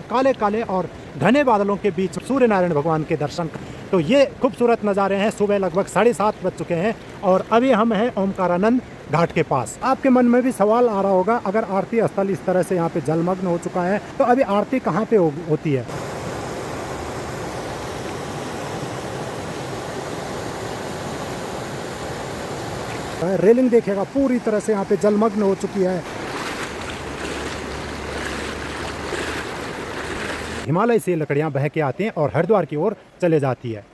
काले काले और घने बादलों के बीच सूर्य नारायण भगवान के दर्शन। तो ये खूबसूरत नज़ारे हैं। सुबह लगभग 7:30 बज चुके हैं और अभी हम हैं ओमकारानंद घाट के पास। आपके मन में भी सवाल आ रहा होगा, अगर आरती स्थल इस तरह से यहाँ पे जलमग्न हो चुका है तो अभी आरती कहाँ पे होती है। रेलिंग देखिएगा पूरी तरह से यहाँ पे जलमग्न हो चुकी है। हिमालय से लकड़ियाँ बह के आती हैं और हरिद्वार की ओर चले जाती है।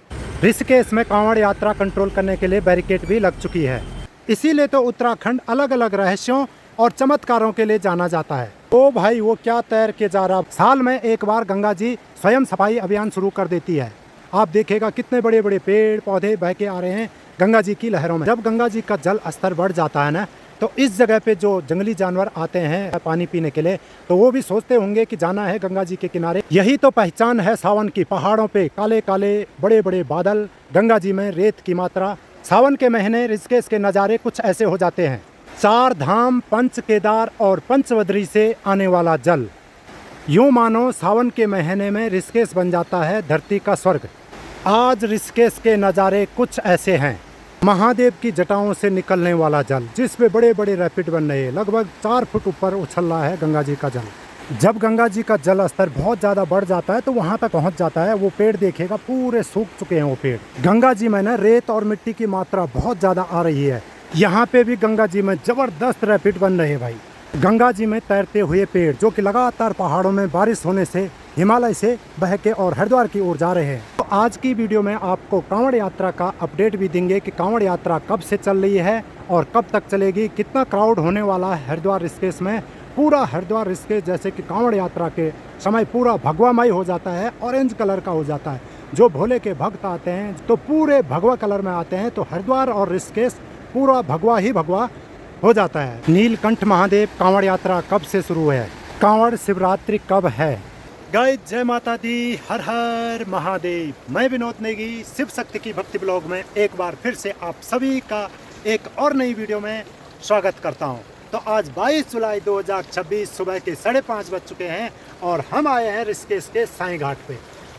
ऋषिकेश में कांवड़ यात्रा कंट्रोल करने के लिए बैरिकेड भी लग चुकी है। इसीलिए तो उत्तराखंड अलग अलग रहस्यों और चमत्कारों के लिए जाना जाता है। ओ भाई, वो क्या तैर के जा रहा। साल में एक बार गंगा जी स्वयं सफाई अभियान शुरू कर देती है। आप देखिएगा कितने बड़े बड़े पेड़ पौधे बह के आ रहे हैं गंगा जी की लहरों में। जब गंगा जी का जल स्तर बढ़ जाता है ना, तो इस जगह पे जो जंगली जानवर आते हैं पानी पीने के लिए, तो वो भी सोचते होंगे कि जाना है गंगा जी के किनारे। यही तो पहचान है सावन की। पहाड़ों पे काले काले बड़े बड़े बादल, गंगा जी में रेत की मात्रा। सावन के महीने ऋषिकेश के नज़ारे कुछ ऐसे हो जाते हैं। 4 धाम, पंच केदार और पंचवद्री से आने वाला जल, यूँ मानो सावन के महीने में ऋषिकेश बन जाता है धरती का स्वर्ग। आज ऋषिकेश के नज़ारे कुछ ऐसे हैं। महादेव की जटाओं से निकलने वाला जल, जिसपे बड़े बड़े रैपिड बन रहे हैं। लगभग 4 फुट ऊपर उछल रहा है गंगा जी का जल। जब गंगा जी का जल स्तर बहुत ज़्यादा बढ़ जाता है तो वहाँ तक पहुँच जाता है। वो पेड़ देखिएगा पूरे सूख चुके हैं वो पेड़। गंगा जी में ना रेत और मिट्टी की मात्रा बहुत ज़्यादा आ रही है। यहाँ पे भी गंगा जी में ज़बरदस्त रैपिड बन रहे हैं भाई। गंगा जी में तैरते हुए पेड़ जो कि लगातार पहाड़ों में बारिश होने से हिमालय से बह के और हरिद्वार की ओर जा रहे हैं। तो आज की वीडियो में आपको कांवड़ यात्रा का अपडेट भी देंगे कि कांवड़ यात्रा कब से चल रही है और कब तक चलेगी, कितना क्राउड होने वाला है हरिद्वार ऋषिकेश में। पूरा हरिद्वार ऋषिकेश जैसे कि कांवड़ यात्रा के समय पूरा भगवामय हो जाता है, ऑरेंज कलर का हो जाता है। जो भोले के भक्त आते हैं तो पूरे भगवा कलर में आते हैं, तो हरिद्वार और ऋषिकेश पूरा भगवा ही भगवा हो जाता है। नीलकंठ महादेव कांवड़ यात्रा कब से शुरू है, कांवड़ शिवरात्रि कब है। गाइस, जय माता दी, हर हर महादेव। मैं विनोद नेगी शिव शक्ति की भक्ति ब्लॉग में एक बार फिर से आप सभी का एक और नई वीडियो में स्वागत करता हूं। तो आज 22 जुलाई 2026 सुबह के 5:30 बज चुके हैं और हम आए हैं ऋषिकेश के साईं घाट पे।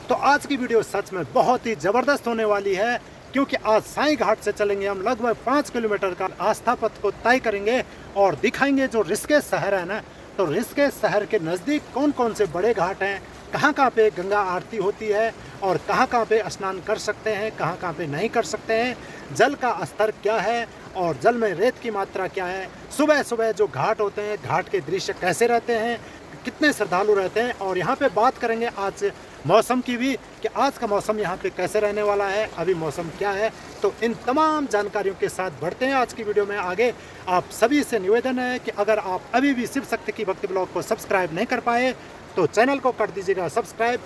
तो आज की वीडियो सच में बहुत ही ज़बरदस्त होने वाली है, क्योंकि आज साईं घाट से चलेंगे हम लगभग 5 किलोमीटर का आस्था पथ को तय करेंगे और दिखाएंगे जो ऋषिकेश शहर है ना, तो ऋषिकेश शहर के नज़दीक कौन कौन से बड़े घाट हैं, कहाँ कहाँ पे गंगा आरती होती है और कहाँ कहाँ पे स्नान कर सकते हैं, कहाँ कहाँ पे नहीं कर सकते हैं, जल का स्तर क्या है और जल में रेत की मात्रा क्या है। सुबह सुबह जो घाट होते हैं, घाट के दृश्य कैसे रहते हैं, कितने श्रद्धालु रहते हैं, और यहाँ पे बात करेंगे आज मौसम की भी कि आज का मौसम यहाँ पे कैसे रहने वाला है, अभी मौसम क्या है। तो इन तमाम जानकारियों के साथ बढ़ते हैं आज की वीडियो में आगे। आप सभी से निवेदन है कि अगर आप अभी भी शिव शक्ति की भक्ति ब्लॉग को सब्सक्राइब नहीं कर पाए तो चैनल को कर दीजिएगा सब्सक्राइब,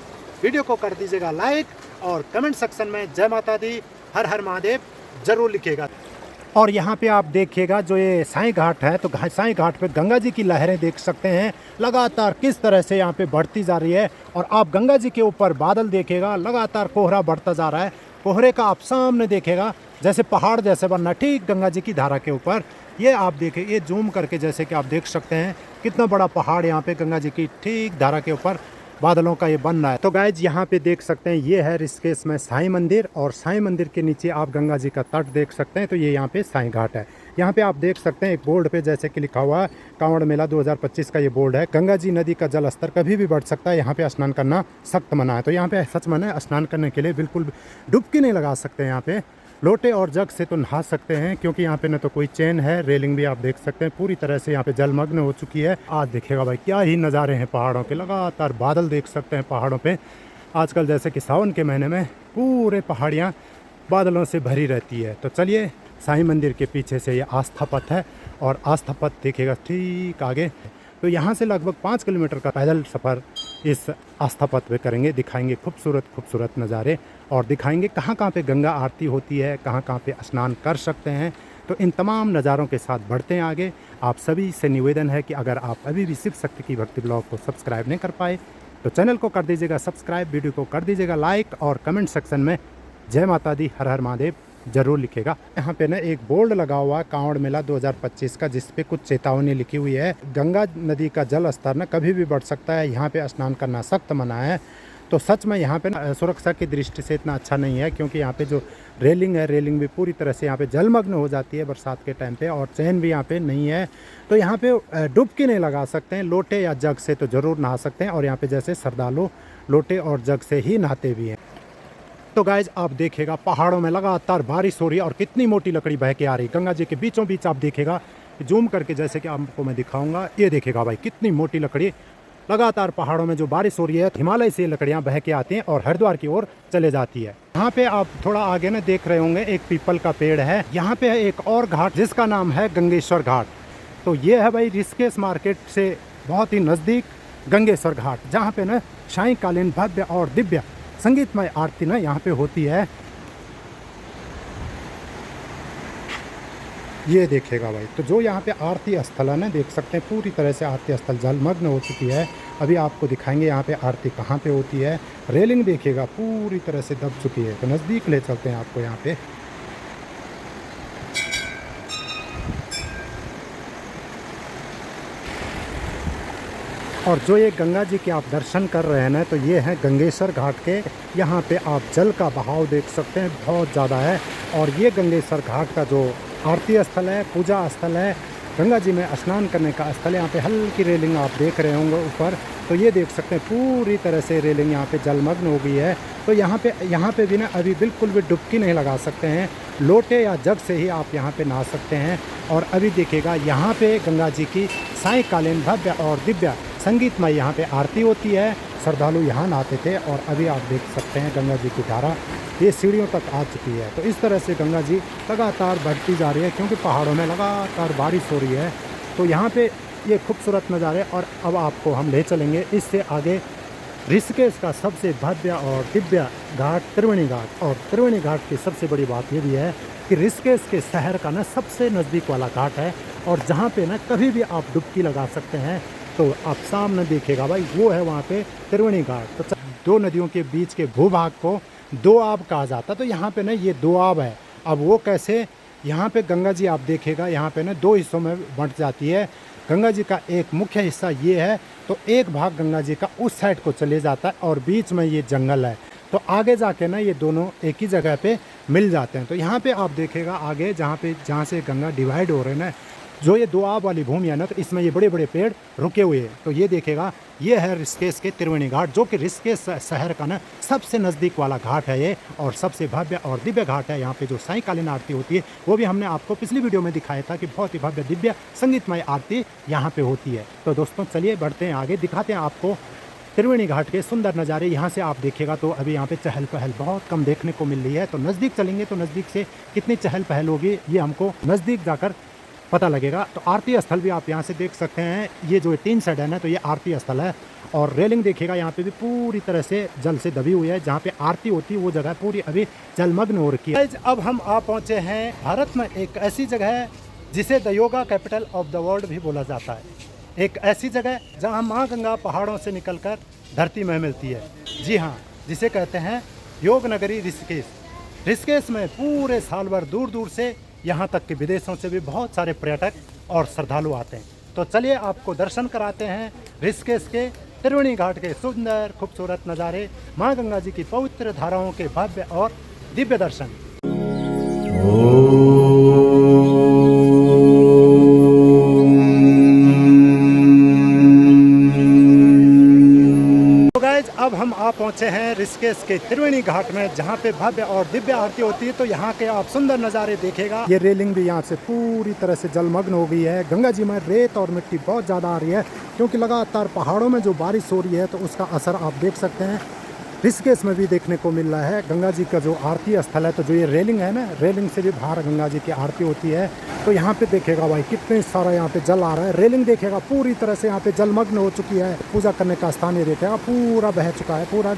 वीडियो को कर दीजिएगा लाइक और कमेंट सेक्शन में जय माता दी, हर हर महादेव जरूर लिखिएगा। और यहाँ पे आप देखिएगा जो ये साईं घाट है, तो साईं घाट पे गंगा जी की लहरें देख सकते हैं लगातार किस तरह से यहाँ पे बढ़ती जा रही है। और आप गंगा जी के ऊपर बादल देखिएगा, लगातार कोहरा बढ़ता जा रहा है। कोहरे का आप सामने देखिएगा जैसे पहाड़ जैसे बनना ठीक गंगा जी की धारा के ऊपर। ये आप देखिए, ये जूम करके जैसे कि आप देख सकते हैं कितना बड़ा पहाड़ यहाँ पे गंगा जी की ठीक धारा के ऊपर बादलों का ये बन रहा है। तो गाइज यहाँ पे देख सकते हैं ये है ऋषिकेश में साईं मंदिर, और साईं मंदिर के नीचे आप गंगा जी का तट देख सकते हैं। तो ये यहाँ पे साईं घाट है। यहाँ पे आप देख सकते हैं एक बोर्ड पे जैसे कि लिखा हुआ है कांवड़ मेला 2025 का ये बोर्ड है। गंगा जी नदी का जल स्तर कभी भी बढ़ सकता है, यहाँ पे स्नान करना सख्त मना है। तो यहाँ पे सच मना स्नान करने के लिए बिल्कुल डुबकी नहीं लगा सकते। यहाँ पे लोटे और जग से तो नहा सकते हैं, क्योंकि यहाँ पे न तो कोई चेन है, रेलिंग भी आप देख सकते हैं पूरी तरह से यहाँ पे जलमग्न हो चुकी है। आज देखिएगा भाई क्या ही नज़ारे हैं पहाड़ों के, लगातार बादल देख सकते हैं पहाड़ों पे। आजकल जैसे कि सावन के महीने में पूरे पहाड़ियाँ बादलों से भरी रहती है। तो चलिए, साईं मंदिर के पीछे से ये आस्था पथ है और आस्था पथ देखिएगा ठीक आगे। तो यहाँ से लगभग 5 किलोमीटर का पैदल सफ़र इस आस्था पथ पे करेंगे। दिखाएंगे खूबसूरत खूबसूरत नज़ारे और दिखाएंगे कहाँ कहाँ पे गंगा आरती होती है, कहाँ कहाँ पे स्नान कर सकते हैं। तो इन तमाम नज़ारों के साथ बढ़ते हैं आगे। आप सभी से निवेदन है कि अगर आप अभी भी शिव शक्ति की भक्ति ब्लॉग को सब्सक्राइब नहीं कर पाए तो चैनल को कर दीजिएगा सब्सक्राइब, वीडियो को कर दीजिएगा लाइक और कमेंट सेक्शन में जय माता दी, हर हर महादेव ज़रूर लिखेगा। यहाँ पे ना एक बोर्ड लगा हुआ है कांवड़ मेला 2025 का, जिस पे कुछ चेतावनी लिखी हुई है। गंगा नदी का जल स्तर ना कभी भी बढ़ सकता है, यहाँ पे स्नान करना सख्त मना है। तो सच में यहाँ पे ना सुरक्षा की दृष्टि से इतना अच्छा नहीं है, क्योंकि यहाँ पे जो रेलिंग है, रेलिंग भी पूरी तरह से यहाँ पे जलमग्न हो जाती है बरसात के टाइम पे, और चैन भी यहाँ पे नहीं है। तो यहाँ पे डुबकी नहीं लगा सकते हैं, लोटे या जग से तो ज़रूर नहा सकते हैं, और यहाँ पे जैसे श्रद्धालु लोटे और जग से ही नहाते भी हैं। तो गाइज आप देखिएगा पहाड़ों में लगातार बारिश हो रही है और कितनी मोटी लकड़ी बह के आ रही है गंगा जी के बीचों बीच। आप देखिएगा जूम करके, जैसे कि आपको मैं दिखाऊंगा, ये देखिएगा भाई कितनी मोटी लकड़ी लगातार पहाड़ों में जो बारिश हो रही है, हिमालय से लकड़ियां बह के आती हैं और हरिद्वार की ओर चले जाती है। यहाँ पे आप थोड़ा आगे ना देख रहे होंगे एक पीपल का पेड़ है। यहाँ पे है एक और घाट जिसका नाम है गंगेश्वर घाट। तो ये है भाई ऋषिकेश मार्केट से बहुत ही नज़दीक गंगेश्वर घाट, जहाँ पे ना सायंकालीन भव्य और दिव्य संगीतमय आरती ना यहाँ पे होती है। ये देखेगा भाई, तो जो यहाँ पे आरती स्थल है ना, देख सकते हैं पूरी तरह से आरती स्थल जलमग्न हो चुकी है। अभी आपको दिखाएंगे यहाँ पे आरती कहाँ पे होती है। रेलिंग देखिएगा पूरी तरह से दब चुकी है। तो नज़दीक ले चलते हैं आपको यहाँ पे। और जो ये गंगा जी के आप दर्शन कर रहे हैं ना, तो ये हैं गंगेश्वर घाट के। यहाँ पे आप जल का बहाव देख सकते हैं, बहुत ज़्यादा है। और ये गंगेश्वर घाट का जो आरती स्थल है, पूजा स्थल है, गंगा जी में स्नान करने का स्थल है। यहाँ पे हल्की रेलिंग आप देख रहे होंगे ऊपर, तो ये देख सकते हैं पूरी तरह से रेलिंग यहाँ पे जलमग्न हो गई है। तो यहाँ पे भी ना अभी बिल्कुल भी डुबकी नहीं लगा सकते हैं, लोटे या जग से ही आप यहाँ पे नहा सकते हैं। और अभी देखिएगा यहाँ पे गंगा जी की सायंकालीन भव्य और दिव्य संगीतमय यहाँ पे आरती होती है। श्रद्धालु यहाँ नहाते थे, और अभी आप देख सकते हैं गंगा जी की धारा ये सीढ़ियों तक आ चुकी है। तो इस तरह से गंगा जी लगातार बढ़ती जा रही है, क्योंकि पहाड़ों में लगातार बारिश हो रही है। तो यहाँ पे ये खूबसूरत नज़ारे। और अब आपको हम ले चलेंगे इससे आगे ऋषिकेश का सबसे भव्य और दिव्य घाट त्रिवेणी घाट। और त्रिवेणी घाट की सबसे बड़ी बात ये भी है कि ऋषिकेश के शहर का ना सबसे नज़दीक वाला घाट है, और जहाँ पे ना कभी भी आप डुबकी लगा सकते हैं। तो आप सामने देखिएगा भाई, वो है वहाँ पे त्रिवेणी घाट। तो दो नदियों के बीच के भूभाग को दोआब कहा जाता है। तो यहाँ पे ना ये दोआब है। अब वो कैसे, यहाँ पे गंगा जी आप देखिएगा यहाँ पे ना दो हिस्सों में बंट जाती है। गंगा जी का एक मुख्य हिस्सा ये है, तो एक भाग गंगा जी का उस साइड को चले जाता है, और बीच में ये जंगल है। तो आगे जाके ना ये दोनों एक ही जगह पे मिल जाते हैं। तो यहाँ पे आप देखेगा आगे जहाँ से गंगा डिवाइड हो रहे हैं ना, जो ये दोआब वाली भूमि है ना, तो इसमें ये बड़े बड़े पेड़ रुके हुए हैं। तो ये देखेगा ये है ऋषिकेश के त्रिवेणी घाट, जो कि ऋषिकेश शहर का ना सबसे नज़दीक वाला घाट है ये, और सबसे भव्य और दिव्य घाट है। यहाँ पे जो सायंकालीन आरती होती है वो भी हमने आपको पिछली वीडियो में दिखाया था कि बहुत ही भव्य दिव्य संगीतमय आरती यहाँ पे होती है। तो दोस्तों चलिए बढ़ते हैं आगे, दिखाते हैं आपको त्रिवेणी घाट के सुंदर नज़ारे। यहाँ से आप देखिएगा तो अभी यहाँ पे चहल पहल बहुत कम देखने को मिल रही है। तो नज़दीक चलेंगे तो नज़दीक से कितनी चहल पहल होगी ये हमको नज़दीक जाकर पता लगेगा। तो आरती स्थल भी आप यहाँ से देख सकते हैं। ये जो 3 साइड है ना, तो ये आरती स्थल है। और रेलिंग देखिएगा यहाँ पे भी पूरी तरह से जल से दबी हुई है। जहाँ पे आरती होती है वो जगह पूरी अभी जलमग्न हो रखी है। अब हम आ पहुँचे हैं भारत में एक ऐसी जगह है जिसे the yoga capital of the world भी बोला जाता है। एक ऐसी जगह जहाँ माँ गंगा पहाड़ों से निकलकर धरती में मिलती है। जी हाँ, जिसे कहते हैं योग नगरी ऋषिकेश। ऋषिकेश में पूरे साल भर दूर दूर से, यहाँ तक कि विदेशों से भी बहुत सारे पर्यटक और श्रद्धालु आते हैं। तो चलिए आपको दर्शन कराते हैं ऋषिकेश के त्रिवेणी घाट के सुंदर खूबसूरत नज़ारे, माँ गंगा जी की पवित्र धाराओं के भव्य और दिव्य दर्शन। अब हम आ पहुँचे हैं ऋषिकेश के त्रिवेणी घाट में, जहाँ पे भव्य और दिव्य आरती होती है। तो यहाँ के आप सुंदर नज़ारे देखेगा। ये रेलिंग भी यहाँ से पूरी तरह से जलमग्न हो गई है। गंगा जी में रेत और मिट्टी बहुत ज़्यादा आ रही है, क्योंकि लगातार पहाड़ों में जो बारिश हो रही है, तो उसका असर आप देख सकते हैं ऋषिकेश में भी देखने को मिल रहा है। गंगा जी का जो आरती स्थल है, तो जो ये रेलिंग है ना, रेलिंग से भी बाहर गंगा जी की आरती होती है। तो यहाँ पे देखेगा भाई कितने सारा यहाँ पे जल आ रहा है। रेलिंग देखेगा पूरी तरह से यहाँ पे जलमग्न हो चुकी है। पूजा करने का स्थान ये देखेगा पूरा बह चुका है, पूरा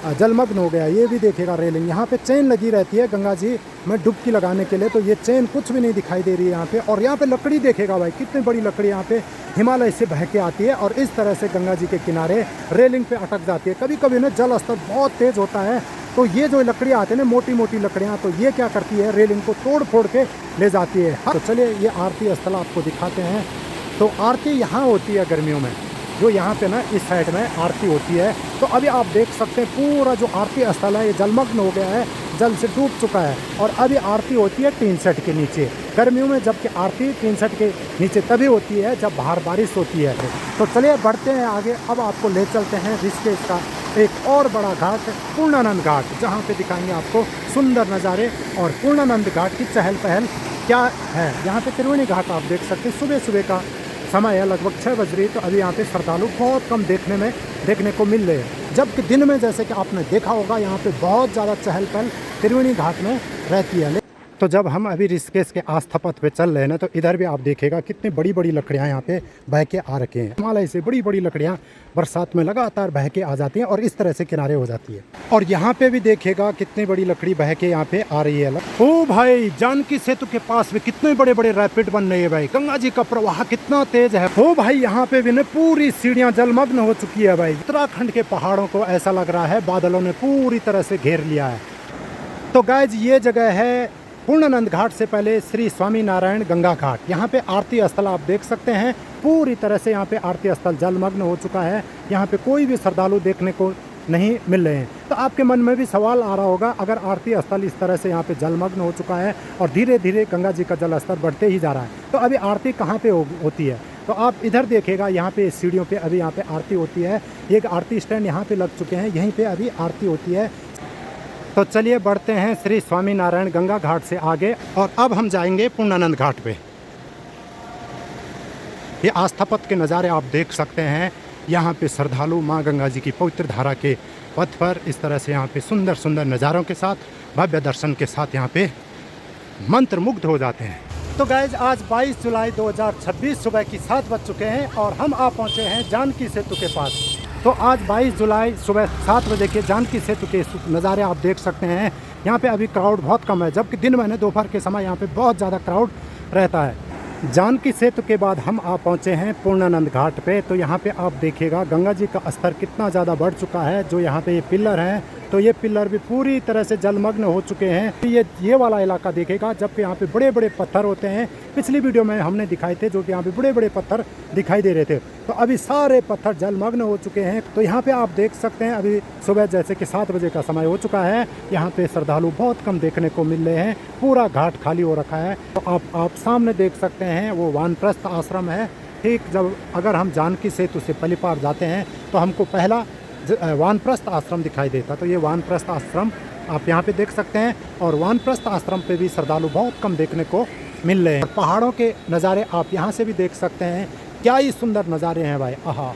जलमग्न हो गया। ये भी देखेगा रेलिंग। यहाँ पे चेन लगी रहती है गंगा जी में डुबकी लगाने के लिए, तो ये चेन कुछ भी नहीं दिखाई दे रही है यहाँ पे। और यहाँ पे लकड़ी देखेगा भाई, कितनी बड़ी लकड़ी यहाँ पे हिमालय से बह के आती है, और इस तरह से गंगा जी के किनारे रेलिंग पे अटक जाती है। कभी कभी ना जल स्तर बहुत तेज होता है, तो ये जो लकड़ियाँ आती है ना, मोटी मोटी लकड़ियाँ, तो ये क्या करती है, रेलिंग को तोड़ फोड़ के ले जाती है। तो चलिए ये आरती स्थल आपको दिखाते हैं। तो आरती यहाँ होती है गर्मियों में, जो यहाँ पे ना इस साइड में आरती होती है। तो अभी आप देख सकते हैं पूरा जो आरती स्थल है ये जलमग्न हो गया है, जल से डूब चुका है। और अभी आरती होती है टीन सेट के नीचे गर्मियों में, जबकि आरती टीन सेट के नीचे तभी होती है जब बाहर बारिश होती है। तो चलिए बढ़ते हैं आगे। अब आपको ले चलते हैं ऋषिकेश का एक और बड़ा घाट, पूर्णानंद घाट, जहाँ पे दिखाएंगे आपको सुंदर नज़ारे। और पूर्णानंद घाट की चहल पहल क्या है, यहाँ पे त्रिवेणी घाट आप देख सकते हैं। सुबह सुबह का समय है, लगभग 6 बज रही है। तो अभी यहाँ पे श्रद्धालु बहुत कम देखने को मिल रहे हैं, जबकि दिन में जैसे कि आपने देखा होगा यहाँ पे बहुत ज़्यादा चहल पहल त्रिवेणी घाट में रहती है। तो जब हम अभी ऋषिकेश के आस्था पथ पे चल रहे हैं ना, तो इधर भी आप देखेगा कितनी बड़ी बड़ी लकड़ियाँ यहाँ पे बह के आ रखे हैं। हिमालय से बड़ी बड़ी लकड़ियाँ बरसात में लगातार बह के आ जाती हैं और इस तरह से किनारे हो जाती है। और यहाँ पे भी देखेगा कितनी बड़ी लकड़ी बह के यहाँ पे आ रही है। ओ भाई, जानकी सेतु के पास में कितने बड़े बड़े रैपिड बन रहे हैं भाई। गंगा जी का प्रवाह कितना तेज है। ओ भाई, यहाँ पे भी पूरी सीढ़ियाँ जलमग्न हो चुकी है भाई। उत्तराखंड के पहाड़ों को ऐसा लग रहा है बादलों ने पूरी तरह से घेर लिया है। तो गाइज ये जगह है पूर्णानंद घाट से पहले श्री स्वामीनारायण गंगा घाट। यहाँ पे आरती स्थल आप देख सकते हैं, पूरी तरह से यहाँ पे आरती स्थल जलमग्न हो चुका है। यहाँ पे कोई भी श्रद्धालु देखने को नहीं मिल रहे हैं। तो आपके मन में भी सवाल आ रहा होगा, अगर आरती स्थल इस तरह से यहाँ पे जलमग्न हो चुका है और धीरे धीरे गंगा जी का जल स्तर बढ़ते ही जा रहा है, तो अभी आरती कहाँ पे होती है। तो आप इधर देखेगा, यहाँ पे सीढ़ियों पे अभी यहाँ पे आरती होती है। एक आरती स्टैंड यहाँ पे लग चुके हैं, यहीं पे अभी आरती होती है। तो चलिए बढ़ते हैं श्री स्वामीनारायण गंगा घाट से आगे, और अब हम जाएंगे पूर्णानंद घाट पे। ये आस्था पथ के नज़ारे आप देख सकते हैं। यहाँ पे श्रद्धालु माँ गंगा जी की पवित्र धारा के पथ पर इस तरह से यहाँ पे सुंदर सुंदर नज़ारों के साथ, भव्य दर्शन के साथ यहाँ पे मंत्रमुग्ध हो जाते हैं। तो गाइज आज 22 जुलाई 2026 सुबह की 7 बज चुके हैं और हम आ पहुँचे हैं जानकी सेतु के पास। तो आज 22 जुलाई सुबह 7 बजे के जानकी सेतु के नज़ारे आप देख सकते हैं। यहाँ पे अभी क्राउड बहुत कम है, जबकि दिन में दोपहर के समय यहाँ पे बहुत ज़्यादा क्राउड रहता है। जानकी सेतु के बाद हम आ पहुँचे हैं पूर्णानंद घाट पे। तो यहाँ पे आप देखिएगा गंगा जी का स्तर कितना ज़्यादा बढ़ चुका है। जो यहाँ पे ये पिलर हैं, तो ये पिलर भी पूरी तरह से जलमग्न हो चुके हैं। ये वाला इलाका देखेगा, जबकि यहाँ पे बड़े बड़े पत्थर होते हैं। पिछली वीडियो में हमने दिखाए थे, जो कि यहाँ पे बड़े बड़े पत्थर दिखाई दे रहे थे। तो अभी सारे पत्थर जलमग्न हो चुके हैं। तो यहाँ पे आप देख सकते हैं, अभी सुबह जैसे कि 7 बजे का समय हो चुका है। यहाँ पे श्रद्धालु बहुत कम देखने को मिल रहे हैं, पूरा घाट खाली हो रखा है। तो आप सामने देख सकते हैं, वो वानप्रस्थ आश्रम है। ठीक जब अगर हम जानकी सेतु से पलीपार जाते हैं तो हमको पहला वानप्रस्थ आश्रम दिखाई देता। तो ये वानप्रस्थ आश्रम आप यहाँ पे देख सकते हैं। और वानप्रस्थ आश्रम पे भी श्रद्धालु बहुत कम देखने को मिल रहे हैं। पहाड़ों के नज़ारे आप यहाँ से भी देख सकते हैं, क्या ही सुंदर नज़ारे हैं भाई। आहा।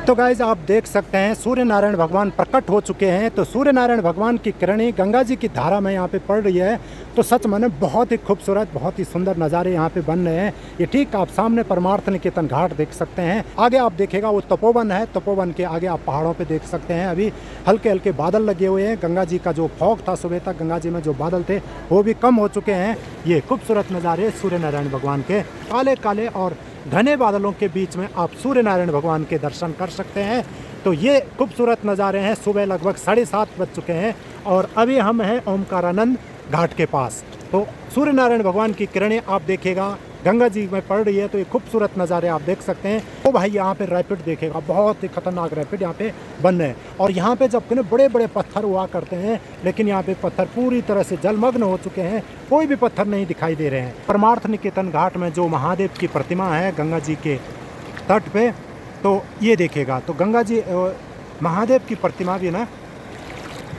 तो गाइज आप देख सकते हैं सूर्य नारायण भगवान प्रकट हो चुके हैं। तो सूर्य नारायण भगवान की किरणें गंगा जी की धारा में यहाँ पे पड़ रही है। तो सच माने बहुत ही खूबसूरत, बहुत ही सुंदर नज़ारे यहाँ पे बन रहे हैं। ये ठीक आप सामने परमार्थ निकेतन घाट देख सकते हैं। आगे आप देखेगा वो तपोवन है, तपोवन के आगे आप पहाड़ों पे देख सकते हैं अभी हल्के हल्के बादल लगे हुए हैं। गंगा जी का जो फॉग था सुबह तक, गंगा जी में जो बादल थे वो भी कम हो चुके हैं। ये खूबसूरत नज़ारे सूर्य नारायण भगवान के, काले काले और घने बादलों के बीच में आप सूर्य नारायण भगवान के दर्शन कर सकते हैं। तो ये खूबसूरत नज़ारे हैं। सुबह लगभग 7:30 बज चुके हैं और अभी हम हैं ओमकारानंद घाट के पास। तो सूर्य नारायण भगवान की किरणें आप देखेगा गंगा जी में पड़ रही है। तो ये खूबसूरत नज़ारे आप देख सकते हैं। तो भाई यहाँ पे रैपिड देखेगा, बहुत ही खतरनाक रैपिड यहाँ पे बन रहे हैं। और यहाँ पे जब बड़े बड़े पत्थर हुआ करते हैं, लेकिन यहाँ पे पत्थर पूरी तरह से जलमग्न हो चुके हैं, कोई भी पत्थर नहीं दिखाई दे रहे हैं। परमार्थ निकेतन घाट में जो महादेव की प्रतिमा है गंगा जी के तट पे, तो ये देखेगा तो गंगा जी महादेव की प्रतिमा भी ना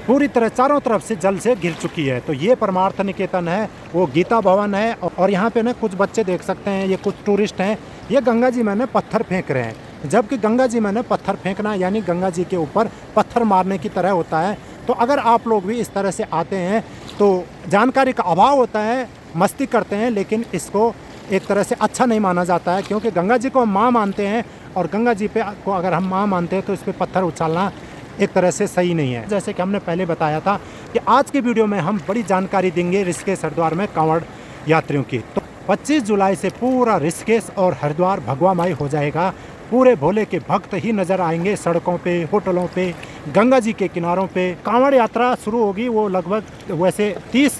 पूरी तरह चारों तरफ से जल से घिर चुकी है। तो ये परमार्थ निकेतन है, वो गीता भवन है। और यहाँ पे ना कुछ बच्चे देख सकते हैं, ये कुछ टूरिस्ट हैं, ये गंगा जी में पत्थर फेंक रहे हैं। जबकि गंगा जी में पत्थर फेंकना यानी गंगा जी के ऊपर पत्थर मारने की तरह होता है। तो अगर आप लोग भी इस तरह से आते हैं तो जानकारी का अभाव होता है, मस्ती करते हैं, लेकिन इसको एक तरह से अच्छा नहीं माना जाता है, क्योंकि गंगा जी को हम माँ मानते हैं। और गंगा जी पे को अगर हम माँ मानते हैं तो इस पर पत्थर उछालना एक तरह से सही नहीं है। जैसे कि हमने पहले बताया था कि आज की वीडियो में हम बड़ी जानकारी देंगे ऋषिकेश हरिद्वार में कांवड़ यात्रियों की। तो 25 जुलाई से पूरा ऋषिकेश और हरिद्वार भगवामय हो जाएगा। पूरे भोले के भक्त ही नज़र आएंगे सड़कों पे, होटलों पे, गंगा जी के किनारों पे। कांवड़ यात्रा शुरू होगी वो लगभग वैसे 30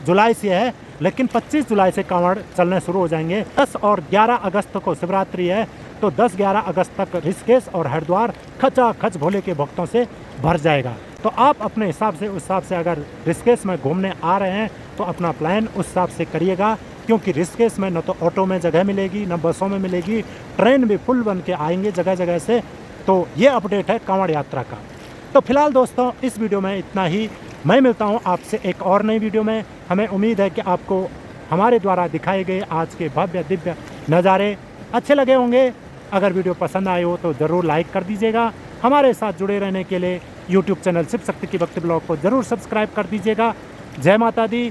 जुलाई से है, लेकिन 25 जुलाई से कांवड़ चलने शुरू हो जाएंगे। 10 और 11 अगस्त को शिवरात्रि है, तो 10-11 अगस्त तक ऋषिकेश और हरिद्वार खचाखच भोले के भक्तों से भर जाएगा। तो आप अपने हिसाब से, उस हिसाब से अगर ऋषिकेश में घूमने आ रहे हैं तो अपना प्लान उस हिसाब से करिएगा, क्योंकि ऋषिकेश में न तो ऑटो में जगह मिलेगी, न बसों में मिलेगी, ट्रेन भी फुल बन के आएंगे जगह जगह से। तो ये अपडेट है कांवड़ यात्रा का। तो फिलहाल दोस्तों इस वीडियो में इतना ही। मैं मिलता हूँ आपसे एक और नई वीडियो में। हमें उम्मीद है कि आपको हमारे द्वारा दिखाए गए आज के भव्य दिव्य नज़ारे अच्छे लगे होंगे। अगर वीडियो पसंद आए हो तो ज़रूर लाइक कर दीजिएगा। हमारे साथ जुड़े रहने के लिए यूट्यूब चैनल शिव शक्ति की भक्ति ब्लॉग को ज़रूर सब्सक्राइब कर दीजिएगा। जय माता दी,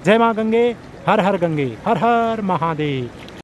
जय माँ गंगे, हर हर गंगे, हर हर महादेव।